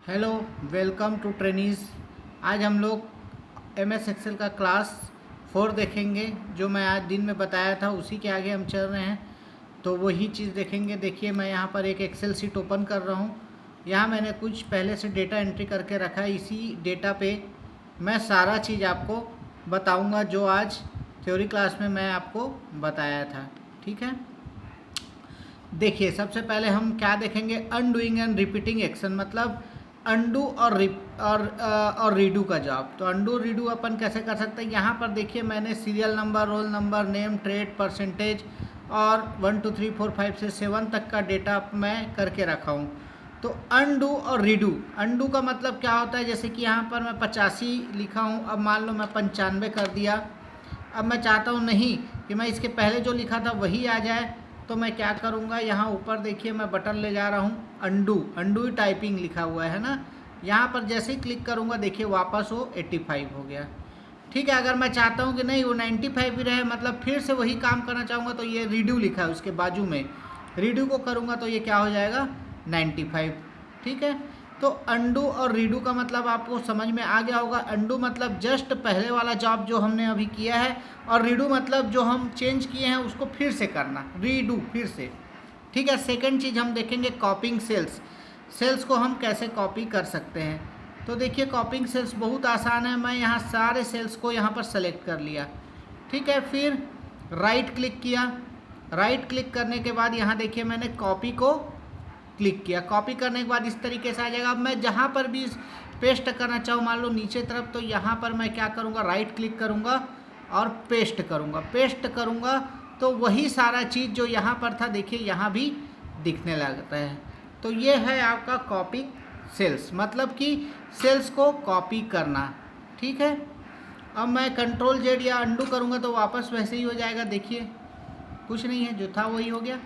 Hello, welcome to trainees. आज हम लोग एमएस एक्सेल का क्लास 4 देखेंगे। जो मैं आज दिन में बताया था उसी के आगे हम चल रहे हैं, तो वही चीज़ देखेंगे। देखिए, मैं यहाँ पर एक एक्सेल सीट ओपन कर रहा हूँ। यहाँ मैंने कुछ पहले से डेटा एंट्री करके रखा है। इसी डेटा पे मैं सारा चीज़ आपको बताऊँगा जो आज थ्योरी क्लास में मैं आपको बताया था। ठीक है, देखिए सबसे पहले हम क्या देखेंगे, अनडूइंग एंड रिपीटिंग एक्शन, मतलब अनडू और रीडू का जॉब। तो अनडू रीडू अपन कैसे कर सकते हैं। यहाँ पर देखिए मैंने serial number, roll number, name, trade, percentage और 1 2 3 4 5 से 7 तक का डेटा मैं करके रखा हूँ। तो अनडू और रीडू, अनडू का मतलब क्या होता है, जैसे कि यहाँ पर मैं 85 लिखा हूँ, अब मान लो मैं 95 कर दिया। अब मैं चाहता हूँ नहीं कि मैं इसके पहले जो लिखा था वही आ जाए, तो मैं क्या करूँगा, यहाँ ऊपर देखिए मैं बटन ले जा रहा हूँ, अंडू, अंडू टाइपिंग लिखा हुआ है ना। यहाँ पर जैसे ही क्लिक करूँगा देखिए वापस वो 85 हो गया। ठीक है, अगर मैं चाहता हूँ कि नहीं वो 95 ही रहे, मतलब फिर से वही काम करना चाहूँगा, तो ये रीडू लिखा है उसके बाजू में, रीडू को करूँगा तो ये क्या हो जाएगा 95। ठीक है, तो अंडू और रीडू का मतलब आपको समझ में आ गया होगा। अंडू मतलब जस्ट पहले वाला जॉब जो हमने अभी किया है, और रीडू मतलब जो हम चेंज किए हैं उसको फिर से करना, रीडू फिर से। ठीक है, सेकंड चीज़ हम देखेंगे कॉपिंग सेल्स। सेल्स को हम कैसे कॉपी कर सकते हैं। तो देखिए कॉपिंग सेल्स बहुत आसान है। मैं यहाँ सारे सेल्स को यहाँ पर सेलेक्ट कर लिया। ठीक है, फिर राइट क्लिक किया। राइट क्लिक करने के बाद यहाँ देखिए मैंने कॉपी को क्लिक किया। कॉपी करने के बाद इस तरीके से आ जाएगा। अब मैं जहाँ पर भी पेस्ट करना चाहूँ, मान लो नीचे तरफ, तो यहाँ पर मैं क्या करूँगा, राइट क्लिक करूँगा और पेस्ट करूँगा। पेस्ट करूँगा तो वही सारा चीज़ जो यहाँ पर था देखिए यहाँ भी दिखने लगता है। तो ये है आपका कॉपी सेल्स, मतलब कि सेल्स को कॉपी करना। ठीक है, अब मैं कंट्रोल जेड या अंडू करूँगा तो वापस वैसे ही हो जाएगा। देखिए कुछ नहीं है, जो था वही हो गया।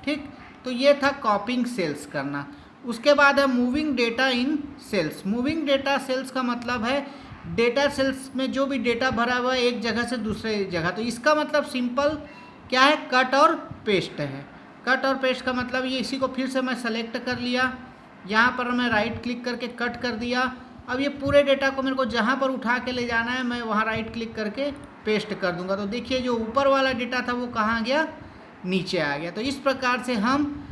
ठीक, तो ये था कॉपिंग सेल्स करना। उसके बाद है मूविंग डेटा इन सेल्स। मूविंग डेटा सेल्स का मतलब है डेटा सेल्स में जो भी डेटा भरा हुआ है एक जगह से दूसरे जगह। तो इसका मतलब सिंपल क्या है, कट और पेस्ट है। कट और पेस्ट का मतलब ये, इसी को फिर से मैं सेलेक्ट कर लिया, यहाँ पर मैं राइट क्लिक करके कट कर दिया। अब ये पूरे डेटा को मेरे को जहाँ पर उठा के ले जाना है मैं वहाँ राइट क्लिक करके पेस्ट कर दूंगा। तो देखिए जो ऊपर वाला डेटा था वो कहाँ गया, नीचे आ गया। तो इस प्रकार से हम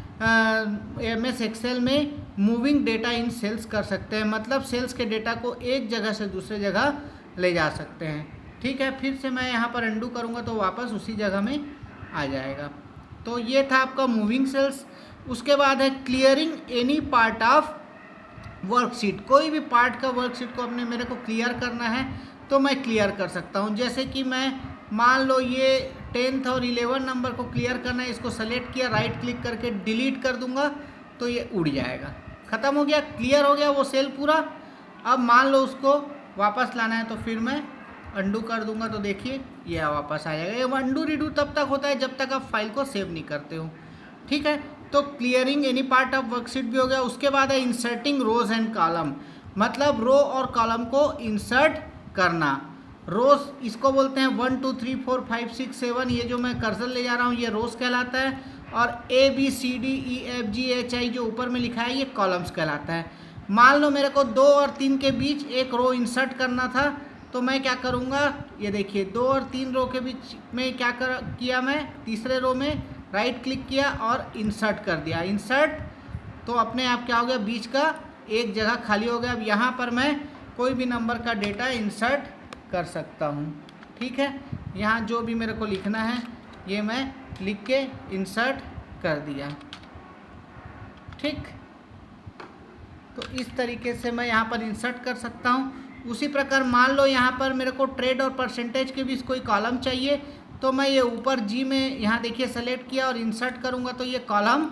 एमएस एक्सेल में मूविंग डेटा इन सेल्स कर सकते हैं, मतलब सेल्स के डेटा को एक जगह से दूसरे जगह ले जा सकते हैं। ठीक है, फिर से मैं यहाँ पर अंडू करूँगा तो वापस उसी जगह में आ जाएगा। तो ये था आपका मूविंग सेल्स। उसके बाद है clearing any part of worksheet. कोई भी पार्ट का वर्कशीट को अपने मेरे को क्लियर करना है तो मैं क्लियर कर सकता हूँ। जैसे कि मैं मान लो ये 10th और 11 नंबर को क्लियर करना है, इसको सेलेक्ट किया, राइट क्लिक करके डिलीट कर दूंगा तो ये उड़ जाएगा, ख़त्म हो गया, क्लियर हो गया वो सेल पूरा। अब मान लो उसको वापस लाना है तो फिर मैं अंडू कर दूंगा तो देखिए ये वापस आ जाएगा। ये अंडू रीडू तब तक होता है जब तक आप फाइल को सेव नहीं करते हो। ठीक है, तो clearing any part of worksheet भी हो गया। उसके बाद है इंसर्टिंग रोज एंड कॉलम, मतलब रो और कॉलम को इंसर्ट करना। रोज इसको बोलते हैं 1 2 3 4 5 6 7, ये जो मैं कर्सर ले जा रहा हूँ ये रोज कहलाता है, और ABCDEFGHI जो ऊपर में लिखा है ये कॉलम्स कहलाता है। मान लो मेरे को 2 और 3 के बीच एक रो इंसर्ट करना था, तो मैं क्या करूँगा, ये देखिए 2 और 3 रो के बीच में क्या किया, मैं तीसरे रो में राइट क्लिक किया और इंसर्ट कर दिया। इंसर्ट तो अपने आप क्या हो गया, बीच का एक जगह खाली हो गया। अब यहाँ पर मैं कोई भी नंबर का डेटा इंसर्ट कर सकता हूँ। ठीक है, यहाँ जो भी मेरे को लिखना है ये मैं लिख के इंसर्ट कर दिया। ठीक, तो इस तरीके से मैं यहाँ पर इंसर्ट कर सकता हूँ। उसी प्रकार मान लो यहाँ पर मेरे को ट्रेड और परसेंटेज के बीच कोई कॉलम चाहिए, तो मैं ये ऊपर जी में यहाँ देखिए सेलेक्ट किया और इंसर्ट करूँगा तो ये कॉलम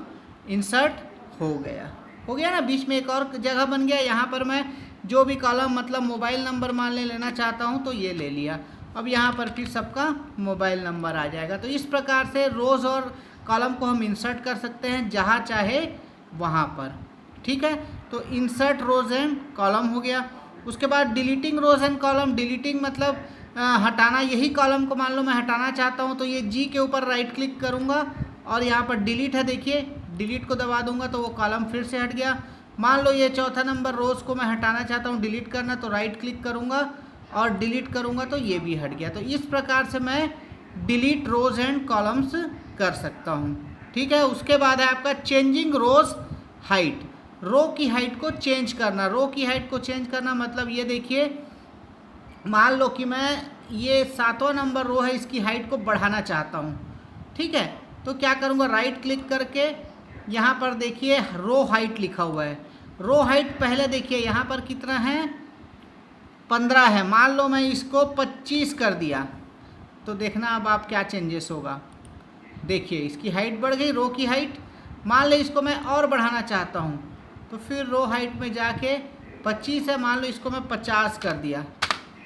इंसर्ट हो गया ना, बीच में एक और जगह बन गया। यहाँ पर मैं जो भी कॉलम मतलब मोबाइल नंबर मान लेना चाहता हूँ तो ये ले लिया। अब यहाँ पर फिर सबका मोबाइल नंबर आ जाएगा। तो इस प्रकार से रोज़ और कॉलम को हम इंसर्ट कर सकते हैं जहाँ चाहे वहाँ पर। ठीक है, तो इंसर्ट रोज एंड कॉलम हो गया। उसके बाद deleting rows and column, deleting मतलब हटाना। यही कॉलम को मान लो मैं हटाना चाहता हूँ तो ये जी के ऊपर राइट क्लिक करूँगा और यहाँ पर डिलीट है, देखिए डिलीट को दबा दूंगा तो वो कॉलम फिर से हट गया। मान लो ये चौथा नंबर रोज को मैं हटाना चाहता हूँ, डिलीट करना, तो राइट क्लिक करूँगा और डिलीट करूँगा तो ये भी हट गया। तो इस प्रकार से मैं डिलीट रोज एंड कॉलम्स कर सकता हूँ। ठीक है, उसके बाद है आपका चेंजिंग रोज हाइट। रो की हाइट को चेंज करना। रो की हाइट को चेंज करना मतलब ये देखिए, मान लो कि मैं ये 7वां नंबर रो है, इसकी हाइट को बढ़ाना चाहता हूँ। ठीक है, तो क्या करूँगा, राइट क्लिक करके यहाँ पर देखिए रो हाइट लिखा हुआ है। रो हाइट पहले देखिए यहाँ पर कितना है, 15 है। मान लो मैं इसको 25 कर दिया तो देखना अब आप क्या चेंजेस होगा। देखिए इसकी हाइट बढ़ गई, रो की हाइट। मान लो इसको मैं और बढ़ाना चाहता हूँ तो फिर रो हाइट में जाके 25 है, मान लो इसको मैं 50 कर दिया।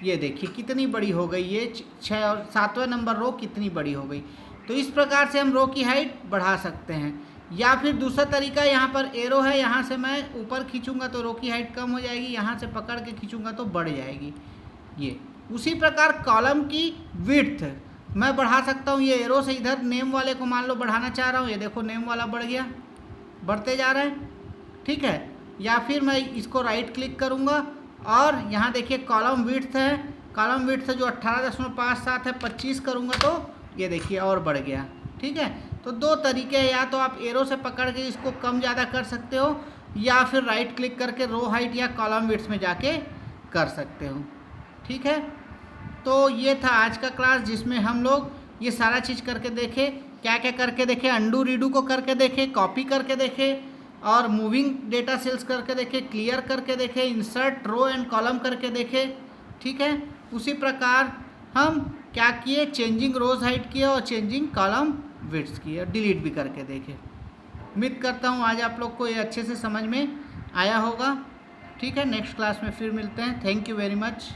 ये देखिए कितनी बड़ी हो गई, ये 6 और 7वें नंबर रो कितनी बड़ी हो गई। तो इस प्रकार से हम रो की हाइट बढ़ा सकते हैं। या फिर दूसरा तरीका, यहाँ पर एरो है, यहाँ से मैं ऊपर खींचूंगा तो रो की हाइट कम हो जाएगी, यहाँ से पकड़ के खींचूंगा तो बढ़ जाएगी। ये उसी प्रकार कॉलम की विड्थ मैं बढ़ा सकता हूँ। ये एरो से इधर नेम वाले को मान लो बढ़ाना चाह रहा हूँ, ये देखो नेम वाला बढ़ गया, बढ़ते जा रहा है। ठीक है, या फिर मैं इसको राइट क्लिक करूँगा और यहाँ देखिए कॉलम विड्थ है, कॉलम विड्थ जो 18.57 है, 25 करूँगा तो ये देखिए और बढ़ गया। ठीक है, तो दो तरीके हैं, या तो आप एरो से पकड़ के इसको कम ज़्यादा कर सकते हो या फिर राइट क्लिक करके रो हाइट या कॉलम विड्थ में जाके कर सकते हो। ठीक है, तो ये था आज का क्लास जिसमें हम लोग ये सारा चीज़ करके देखे, क्या क्या करके देखे, अंडू रीडू को करके देखे, कॉपी करके देखे और मूविंग डेटा सेल्स करके देखे, क्लियर करके देखे, इंसर्ट रो एंड कॉलम करके देखे। ठीक है, उसी प्रकार हम क्या किए, चेंजिंग रोज हाइट किए और चेंजिंग कॉलम विड्थ किए, डिलीट भी करके देखे। उम्मीद करता हूँ आज आप लोग को ये अच्छे से समझ में आया होगा। ठीक है, नेक्स्ट क्लास में फिर मिलते हैं। Thank you very much.